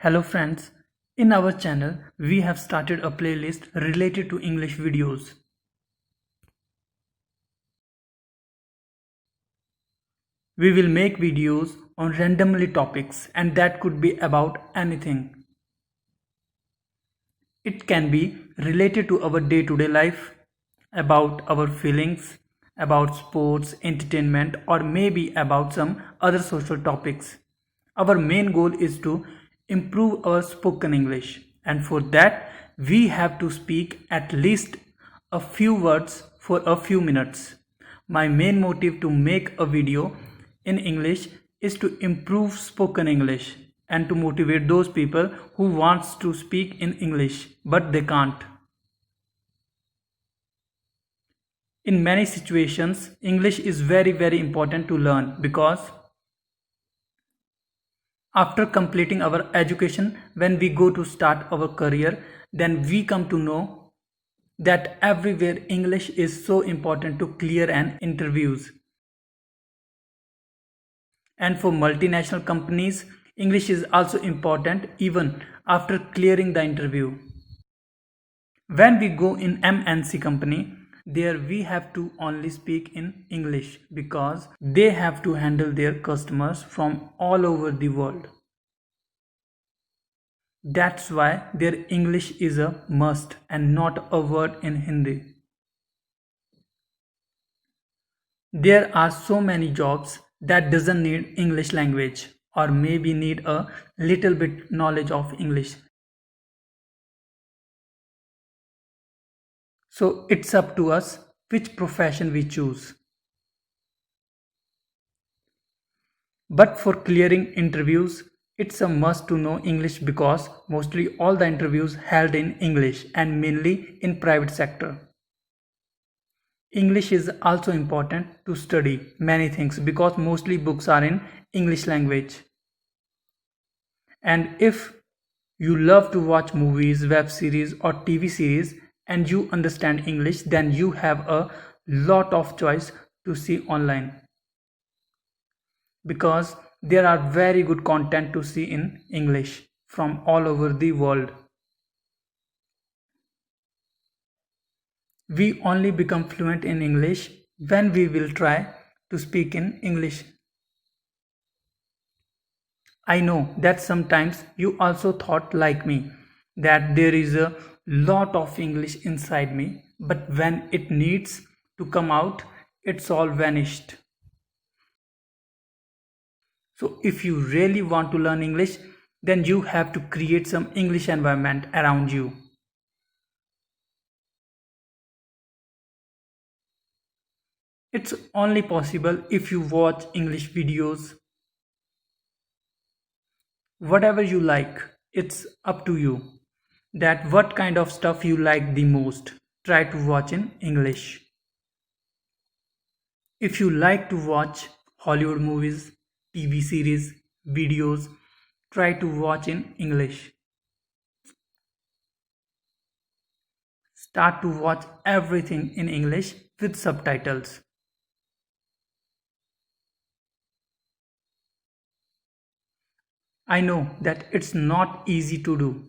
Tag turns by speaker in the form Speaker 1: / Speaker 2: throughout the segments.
Speaker 1: Hello friends, in our channel we have started a playlist related to English videos. We will make videos on randomly topics and that could be about anything. It can be related to our day-to-day life, about our feelings, about sports, entertainment or maybe about some other social topics. Our main goal is to improve our spoken English and for that we have to speak at least a few words for a few minutes. My main motive to make a video in English is to improve spoken English and to motivate those people who wants to speak in English but they can't. In many situations, English is very important to learn because after completing our education, when we go to start our career, then we come to know that everywhere English is so important to clear an interviews. And for multinational companies, English is also important even after clearing the interview. When we go in MNC company, there we have to only speak in English because they have to handle their customers from all over the world. That's why their English is a must and not a word in Hindi. There are so many jobs that doesn't need English language or maybe need a little bit knowledge of English. So it's up to us which profession we choose. But for clearing interviews, it's a must to know English because mostly all the interviews held in English and mainly in private sector. English is also important to study many things because mostly books are in English language. And if you love to watch movies, web series or TV series and you understand English, then you have a lot of choice to see online. Because there are very good content to see in English from all over the world. We only become fluent in English when we will try to speak in English. I know that sometimes you also thought like me that there is a lot of English inside me, but when it needs to come out, it's all vanished. So if you really want to learn English, then you have to create some English environment around you. It's only possible if you watch English videos. Whatever you like, it's up to you. That what kind of stuff you like the most. Try to watch in English. If you like to watch Hollywood movies, TV series, videos, try to watch in English. Start to watch everything in English with subtitles. I know that it's not easy to do.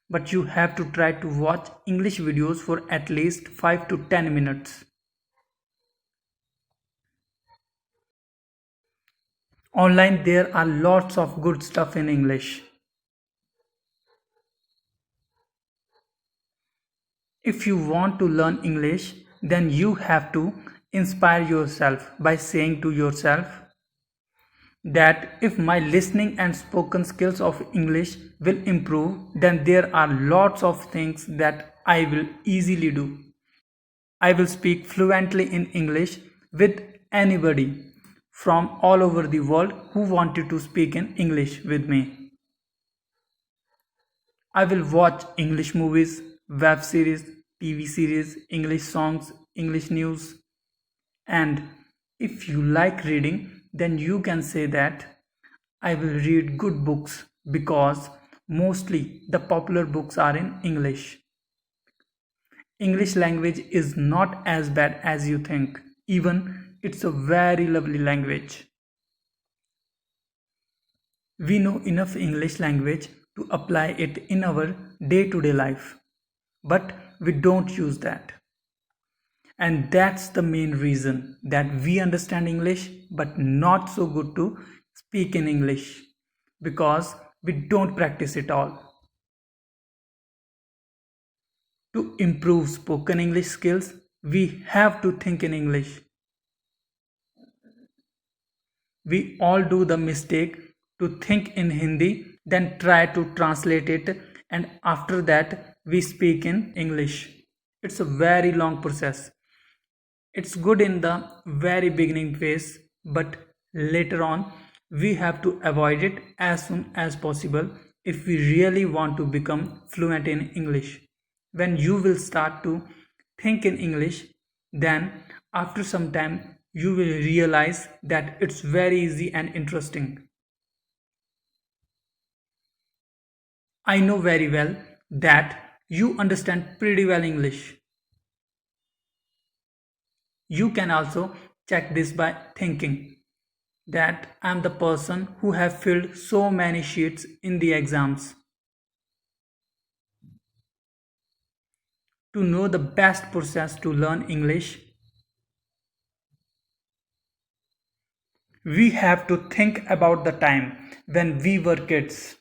Speaker 1: But you have to try to watch English videos for at least 5 to 10 minutes. Online there are lots of good stuff in English. If you want to learn English, then you have to inspire yourself by saying to yourself that if my listening and spoken skills of English will improve, then there are lots of things that I will easily do. I will speak fluently in English with anybody from all over the world who wanted to speak in English with me. I will watch English movies, web series, TV series, English songs, English news. And if you like reading, then you can say that I will read good books because mostly the popular books are in English. English language is not as bad as you think. Even it's a very lovely language. We know enough English language to apply it in our day-to-day life, but we don't use that. And that's the main reason that we understand English but not so good to speak in English, because we don't practice it all. To improve spoken English skills, we have to think in English. We all do the mistake to think in Hindi, then try to translate it, and after that we speak in English. It's a very long process. It's good in the very beginning phase, but later on we have to avoid it as soon as possible if we really want to become fluent in English. When you will start to think in English, then after some time you will realize that it's very easy and interesting. I know very well that you understand pretty well English. You can also check this by thinking that I am the person who have filled so many sheets in the exams. To know the best process to learn English, we have to think about the time when we were kids.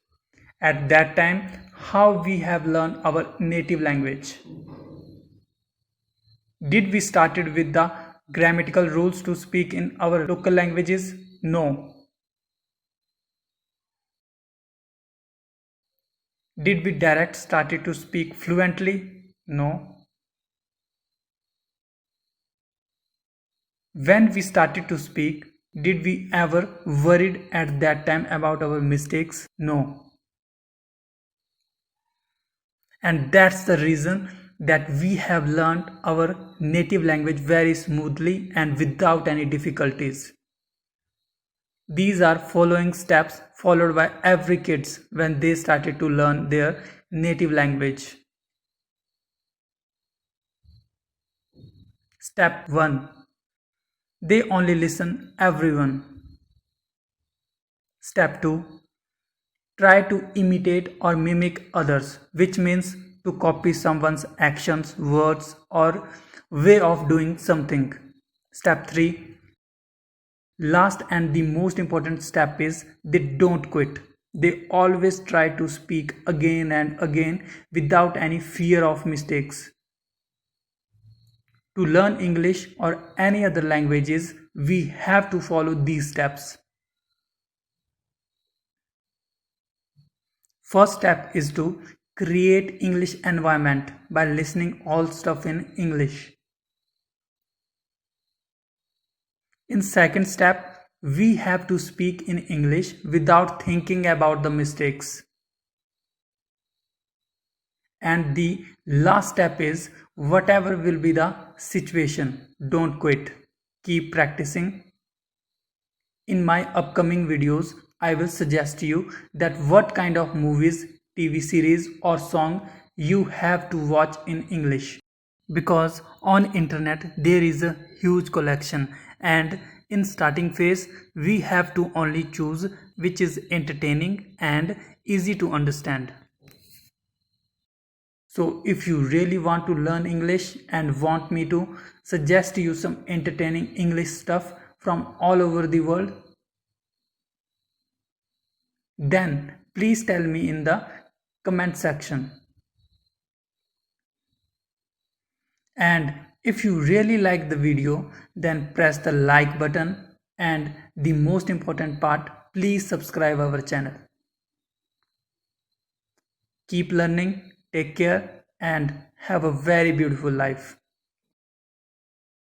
Speaker 1: At that time, how we have learned our native language. Did we started with the grammatical rules to speak in our local languages? No. Did we direct started to speak fluently? No. When we started to speak, did we ever worried at that time about our mistakes? No. And that's the reason that we have learned our native language very smoothly and without any difficulties. These are following steps followed by every kids when they started to learn their native language. Step 1. They only listen everyone. Step 2. Try to imitate or mimic others, which means to copy someone's actions, words, or way of doing something. Step 3. Last and the most important step is they don't quit. They always try to speak again and again without any fear of mistakes. To learn English or any other languages, we have to follow these steps. First step is to create English environment by listening all stuff in English. In second step, we have to speak in English without thinking about the mistakes. And the last step is whatever will be the situation, don't quit. Keep practicing. In my upcoming videos, I will suggest you that what kind of movies, TV series or song you have to watch in English, because on internet there is a huge collection, and in starting phase we have to only choose which is entertaining and easy to understand. So if you really want to learn English and want me to suggest you some entertaining English stuff from all over the world, then please tell me in the comment section. And if you really like the video, then press the like button, and the most important part, please subscribe our channel. Keep learning, take care, and have a very beautiful life.